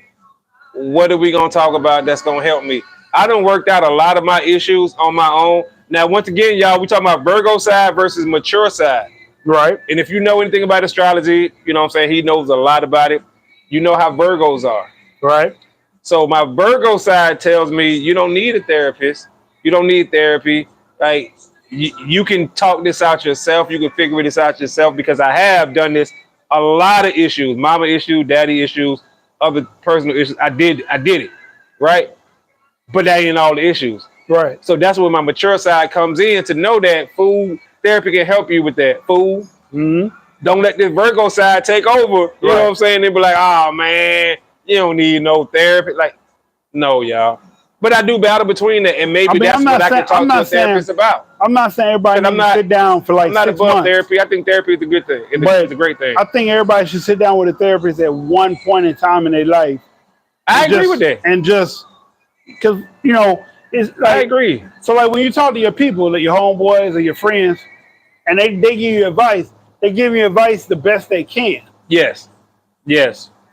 what are we going to talk about that's going to help me? I done worked out a lot of my issues on my own. Now, once again, y'all, we talking about Virgo side versus mature side. Right. And if you know anything about astrology, you know what I'm saying, he knows a lot about it. You know how Virgos are. Right. So my Virgo side tells me you don't need a therapist. You don't need therapy. Like, you can talk this out yourself. You can figure this out yourself, because I have done this. A lot of issues, mama issues, daddy issues, other personal issues. I did it, right? But that ain't all the issues. Right. So that's where my mature side comes in, to know that therapy can help you with that. Mm-hmm. Don't let this Virgo side take over. You know what I'm saying? They be like, oh man, you don't need no therapy. Like, no, y'all. But I do battle between that, and maybe that's what I can talk to a therapist about. I'm not saying everybody needs to sit down for like 6 months. I'm not above therapy. I think therapy is a good thing. It's a great thing. I think everybody should sit down with a therapist at one point in time in their life. I agree with that. And just, because, it's like, I agree. So like when you talk to your people, like your homeboys or your friends, and they give you advice, they give you advice the best they can. Yes.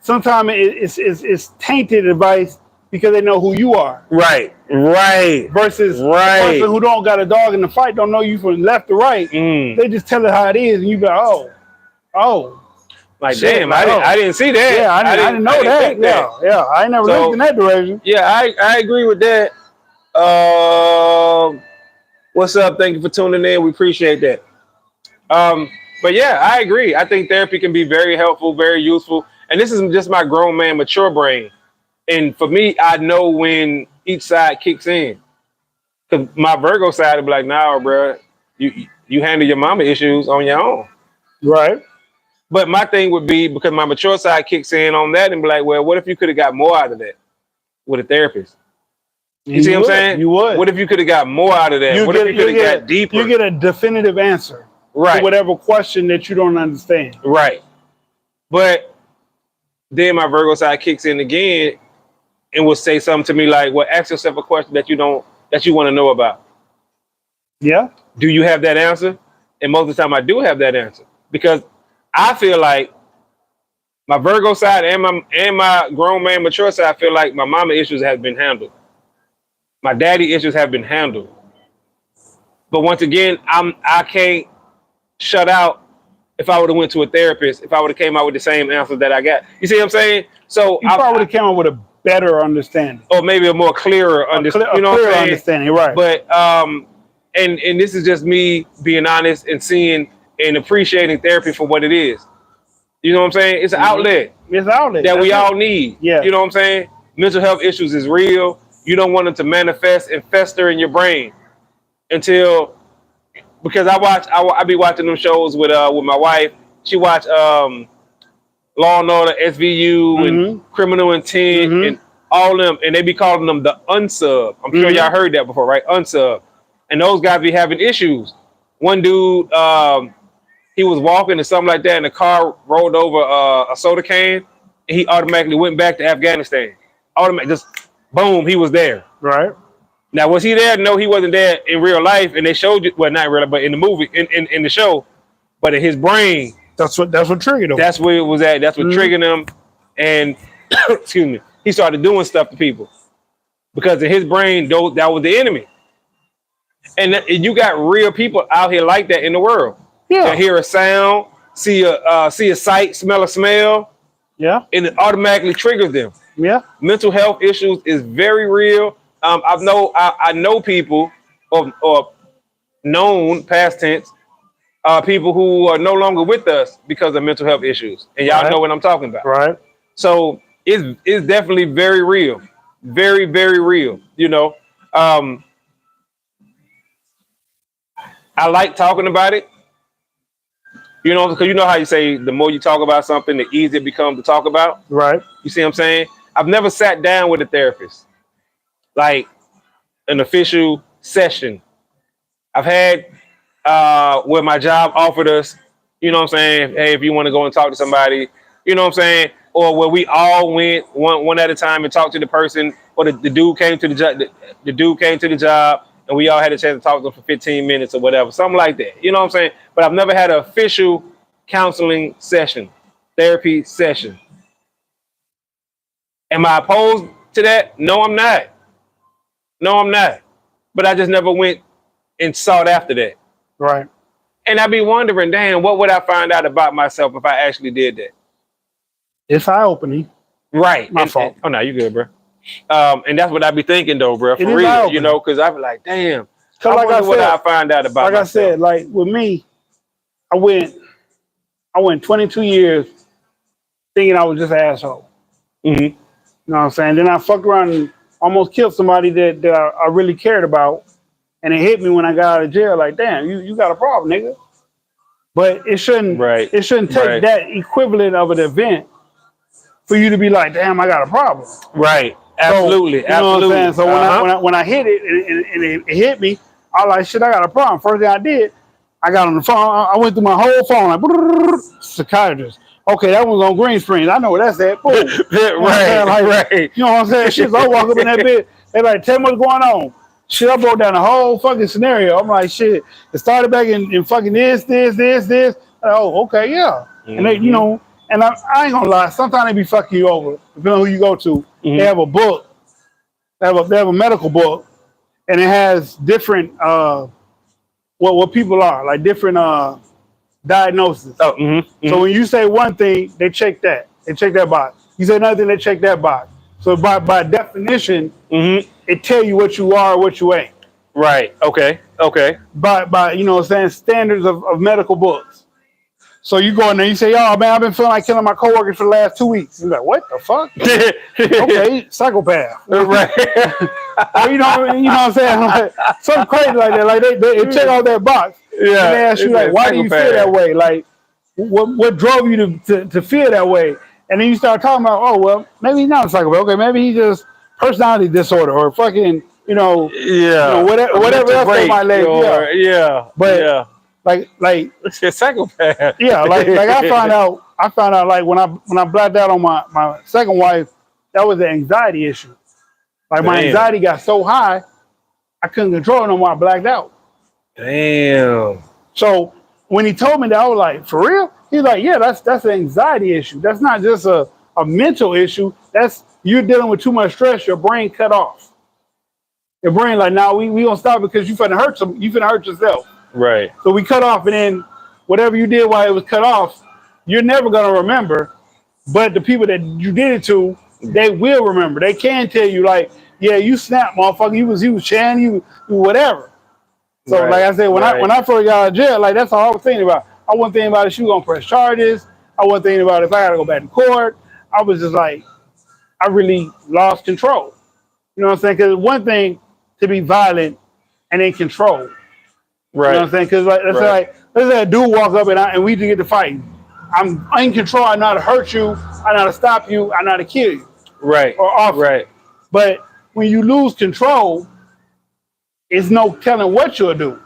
Sometimes it's tainted advice because they know who you are. Right. Versus a person who don't got a dog in the fight, don't know you from left to right. They just tell it how it is, and you be like, oh. Like, shit, damn, I didn't see that. Yeah, I didn't know that. Yeah, I ain't never looked in that direction. Yeah, I agree with that. What's up? Thank you for tuning in. We appreciate that. But yeah, I agree. I think therapy can be very helpful, very useful. And this is just my grown man, mature brain. And for me, I know when each side kicks in. Because my Virgo side will be like, nah, bro, you handle your mama issues on your own. Right. But my thing would be, because my mature side kicks in on that and be like, well, what if you could have got more out of that with a therapist? You see what I'm saying? You would. What if you could have got more out of that? What if you could have got deeper? You get a definitive answer to whatever question that you don't understand. Right. But then my Virgo side kicks in again and will say something to me like, well, ask yourself a question that you want to know about. Yeah. Do you have that answer? And most of the time I do have that answer, because I feel like my Virgo side and my grown man mature side, I feel like my mama issues have been handled. My daddy issues have been handled. But once again, I can't shut out if I would have went to a therapist, if I would have came out with the same answer that I got. You see what I'm saying? So you probably would have came out with a better understanding. Or maybe a more clearer understanding. You know what I'm saying? Understanding, right. But and this is just me being honest and seeing and appreciating therapy for what it is. You know what I'm saying? It's an outlet. It's an outlet that we all need. Yeah. You know what I'm saying? Mental health issues is real. You don't want them to manifest and fester in your brain until, because I be watching them shows with my wife. She watch Law and Order, SVU, and Criminal Intent, and all them, and they be calling them the unsub. I'm sure y'all heard that before, right? Unsub. And those guys be having issues. One dude, he was walking or something like that, and the car rolled over a soda can, and he automatically went back to Afghanistan. Just boom, he was there. Right. Now, was he there? No, he wasn't there in real life, and they showed you, well, not really, but in the movie, in the show, but in his brain. That's what triggered him. That's where it was at. That's what triggered him. And excuse me, he started doing stuff to people because in his brain, that was the enemy. And you got real people out here like that in the world. Yeah. They hear a sound, see a sight, smell a smell. Yeah. And it automatically triggers them. Yeah. Mental health issues is very real. I know people or known past tense people who are no longer with us because of mental health issues. And y'all know what I'm talking about. Right. So it's definitely very real. Very, very real. You know. I like talking about it. You know, because you know how you say the more you talk about something, the easier it becomes to talk about. Right. You see what I'm saying? I've never sat down with a therapist, like an official session. I've had where my job offered us, you know what I'm saying? Hey, if you want to go and talk to somebody, you know what I'm saying? Or where we all went one at a time and talked to the person, or the dude came to the job. The dude came to the job, and we all had a chance to talk to them for 15 minutes or whatever, something like that. You know what I'm saying? But I've never had an official counseling session, therapy session. Am I opposed to that? No, I'm not. No, I'm not. But I just never went and sought after that. Right. And I'd be wondering, damn, what would I find out about myself if I actually did that? It's eye-opening. Right. My fault. Oh, no, you good, bro. And that's what I be thinking though, bro. For real, you know, because I be like, damn. I wonder what I find out about myself. I said, like with me, I went 22 years thinking I was just an asshole. Mm-hmm. You know what I'm saying? Then I fucked around and almost killed somebody that I really cared about, and it hit me when I got out of jail. Like, damn, you got a problem, nigga. But it shouldn't. Right. It shouldn't take that equivalent of an event for you to be like, damn, I got a problem. Right. Absolutely. So, you know absolutely. What I'm saying? So when I hit it and it hit me, I was like, shit, I got a problem. First thing I did, I got on the phone. I went through my whole phone like, psychiatrist. Okay, that one's on Green Springs. I know where that's at. Boom. Right. You know what I'm saying? Shit, so I walk up in that bitch. They like, tell me what's going on. Shit, I broke down the whole fucking scenario. I'm like, shit, it started back in fucking this. Oh, okay, yeah. Mm-hmm. And they, you know, and I ain't gonna lie, sometimes they be fucking you over, depending on who you go to. Mm-hmm. They have a book. They have a medical book, and it has different what people are, like different diagnoses. Oh, mm-hmm. So when you say one thing, they check that. They check that box. You say another thing, they check that box. So by definition, it tell you what you are or what you ain't. Right. Okay. By you know what I'm saying, standards of medical books. So you go in there, you say, "Oh man, I've been feeling like killing my coworkers for the last 2 weeks." You're like, "What the fuck?" Okay, psychopath. Right. you know what I'm saying? Like, something crazy like that. Like they check out that box. Yeah. And they ask you like, "Why do you feel that way?" Like, what drove you to feel that way? And then you start talking about, "Oh well, maybe he's not a psychopath. Okay, maybe he just personality disorder or fucking whatever else they might let But like it's a psychopath. Yeah, like I found out like when I blacked out on my second wife, that was an anxiety issue. Like my anxiety got so high, I couldn't control it no more. I blacked out. Damn. So when he told me that, I was like, for real? He's like, yeah, that's an anxiety issue. That's not just a mental issue. That's you're dealing with too much stress. Your brain cut off. Your brain like, now we gonna stop because you finna hurt yourself. Right. So we cut off, and then whatever you did while it was cut off, you're never gonna remember. But the people that you did it to, they will remember. They can tell you like, yeah, you snapped, motherfucker. He was chatting you whatever. So like I said, when I first got out of jail, like that's all I was thinking about. I wasn't thinking about if she was gonna press charges. I wasn't thinking about if I gotta go back to court. I was just like, I really lost control. You know what I'm saying? Because one thing to be violent and in control. Right. You know what I'm saying? Because let's say a dude walk up and we just get to fighting. I'm in control. I know how to hurt you. I know how to stop you. I know how to kill you. Right. Or off. Right. But when you lose control, it's no telling what you'll do.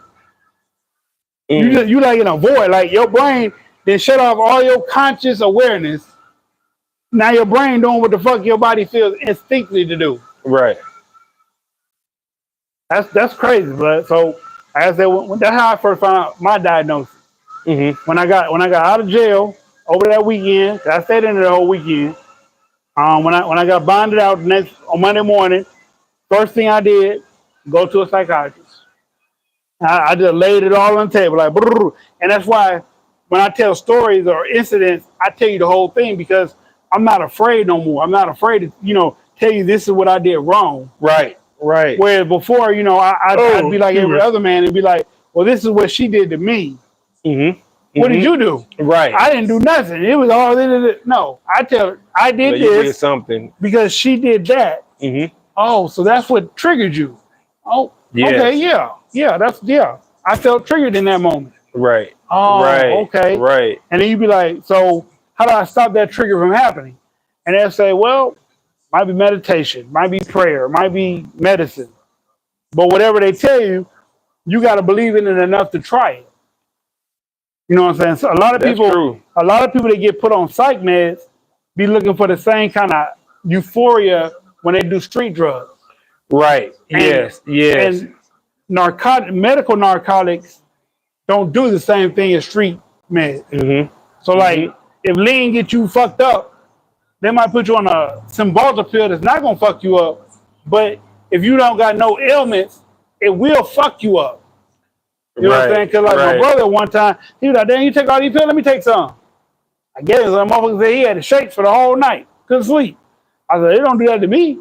You like in a void. Like your brain then shut off all your conscious awareness. Now your brain doing what the fuck your body feels instinctively to do. Right. That's crazy, but so as I said, that's how I first found out my diagnosis. When I got out of jail over that weekend, I stayed in there the whole weekend. When I got bonded out on Monday morning, first thing I did, go to a psychiatrist. I just laid it all on the table, like, brrr. And that's why when I tell stories or incidents, I tell you the whole thing because I'm not afraid no more. I'm not afraid to, tell you this is what I did wrong. Right. Whereas before, I'd be like every other man and be like, well, this is what she did to me. What did you do? Right. I didn't do nothing. It was all no. I tell her I did this. You did something because she did that. Oh, so that's what triggered you. Oh, yes. Okay, yeah. I felt triggered in that moment. Right. Oh, right. Okay. Right. And then you'd be like, so how do I stop that trigger from happening? And they'll say, well, might be meditation, might be prayer, might be medicine. But whatever they tell you, you got to believe in it enough to try it. You know what I'm saying? So a lot of people that get put on psych meds be looking for the same kind of euphoria when they do street drugs. Right. Yes. And medical narcotics don't do the same thing as street meds. So like if lean get you fucked up, they might put you on a Cymbalta pill that's not gonna fuck you up. But if you don't got no ailments, it will fuck you up. You know what I'm saying? Because like my brother one time, he was like, "Damn, you take all these pills? Let me take some." I guess some motherfucker said he had to shake for the whole night, couldn't sleep. I said, "They don't do that to me,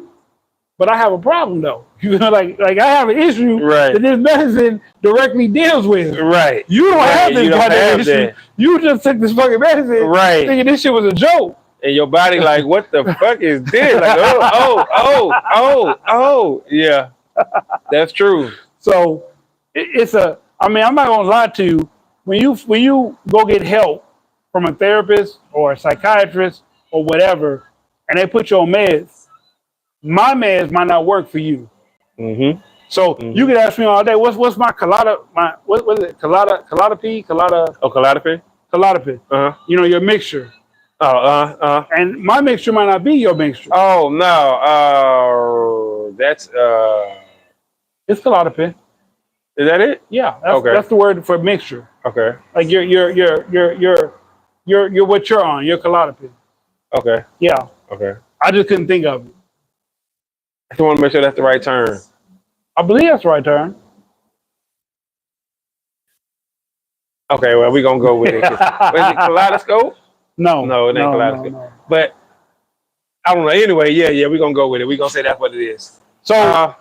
but I have a problem though. You know, like I have an issue that this medicine directly deals with. Right? You don't have this goddamn issue. You just took this fucking medicine, thinking this shit was a joke." And your body like, what the fuck is this? Like, yeah, that's true. So I'm not gonna lie to you. When you go get help from a therapist or a psychiatrist or whatever, and they put you on meds, my meds might not work for you. So you could ask me all day, what's my what is it? Clozapine? Your mixture. And my mixture might not be your mixture. Oh no, that's it's Clozapine. Is that it? Yeah, that's the word for mixture. Okay. Like you're what you're on. You're Clozapine. Okay. Yeah. Okay. I just couldn't think of it. I just want to make sure that's the right term. I believe that's the right term. Okay, well we're gonna go with it. Is it kaleidoscope? No, it ain't kaleidoscope. No. But I don't know. Anyway, yeah, we're gonna go with it. We're gonna say that's what it is. So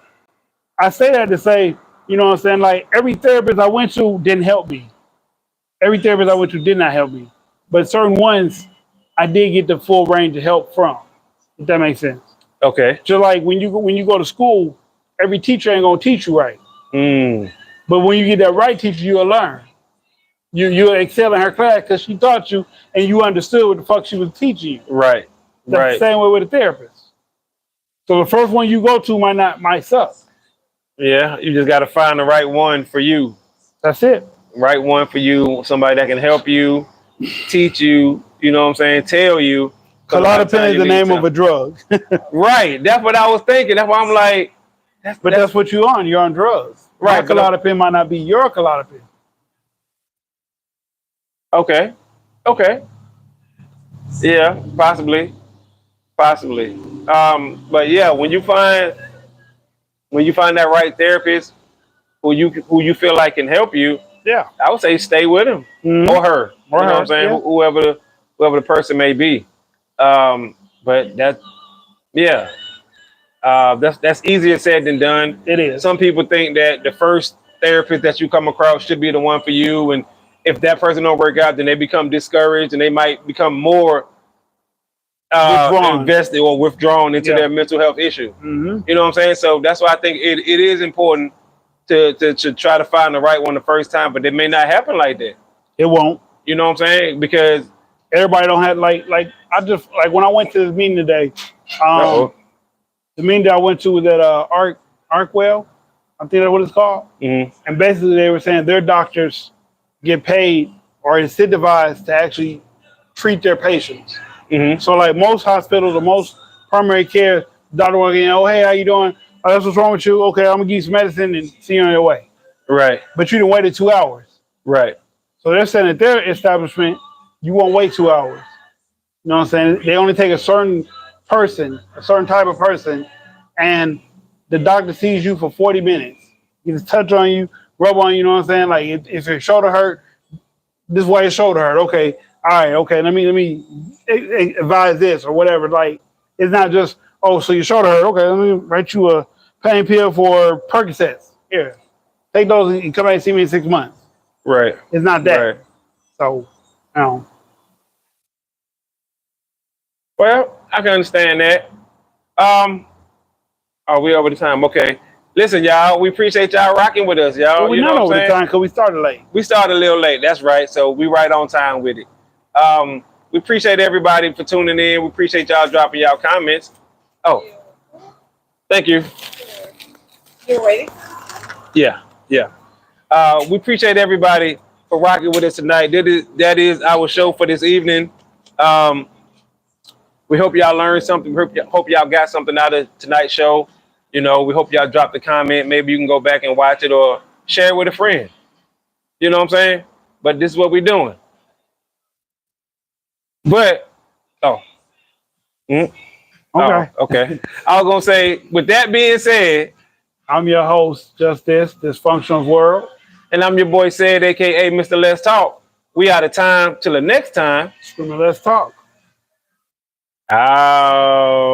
I say that to say, you know what I'm saying? Like every therapist I went to didn't help me. Every therapist I went to did not help me. But certain ones I did get the full range of help from. If that makes sense. Okay. Just like when you go to school, every teacher ain't gonna teach you right. But when you get that right teacher, you'll learn. You'll excel in her class because she taught you and you understood what the fuck she was teaching you. Right. That's the same way with a therapist. So the first one you go to might suck. Yeah, you just got to find the right one for you. That's it. Right one for you. Somebody that can help you, teach you. You know what I'm saying? Tell you. Klonopin is the name of a drug. Right. That's what I was thinking. That's why I'm like. That's what you're on. You're on drugs. Right. My Klonopin might not be your Klonopin. Okay. Okay. Yeah, possibly. But yeah, when you find that right therapist who you feel like can help you, yeah, I would say stay with him or her. You know what I'm saying? Yeah. Whoever the person may be. But that's easier said than done. It is. Some people think that the first therapist that you come across should be the one for you, and if that person don't work out, then they become discouraged and they might become more invested or withdrawn into their mental health issue. You know what I'm saying? So that's why I think it is important to try to find the right one the first time, but it may not happen like that. It won't. You know what I'm saying? Because everybody don't have like when I went to this meeting today, the meeting that I went to was at Arkwell, I think that's what it's called. And basically they were saying their doctors get paid or incentivized to actually treat their patients. So like most hospitals or most primary care, doctor walking in, oh hey, how you doing? Oh, that's what's wrong with you. Okay, I'm gonna give you some medicine and see you on your way. Right. But you done waited 2 hours. Right. So they're saying at their establishment, you won't wait 2 hours. You know what I'm saying? They only take a certain person, a certain type of person, and the doctor sees you for 40 minutes. He just touch on you, rub on you, you know what I'm saying? Like if your shoulder hurt, this is why your shoulder hurt. Okay, all right, okay, let me advise this or whatever. Like it's not just, oh, so your shoulder hurt. Okay, let me write you a pain pill for Percocets. Here, take those and come back and see me in 6 months. Right. It's not that. Right. So, no. Well, I can understand that. Are we over the time? Okay. Listen, y'all, we appreciate y'all rocking with us, y'all. Well, we're not over the time because we started late. We started a little late. That's right. So we right on time with it. We appreciate everybody for tuning in. We appreciate y'all dropping y'all comments. Oh, thank you. You're ready? Yeah. We appreciate everybody for rocking with us tonight. That is our show for this evening. We hope y'all learned something. Hope y'all got something out of tonight's show. You know, we hope y'all dropped a comment. Maybe you can go back and watch it or share it with a friend. You know what I'm saying? But this is what we're doing. But, okay. I was going to say, with that being said, I'm your host, Just This Dysfunctional World. And I'm your boy, Said, a.k.a. Mr. Let's Talk. We out of time. Till the next time. Let's talk. Oh.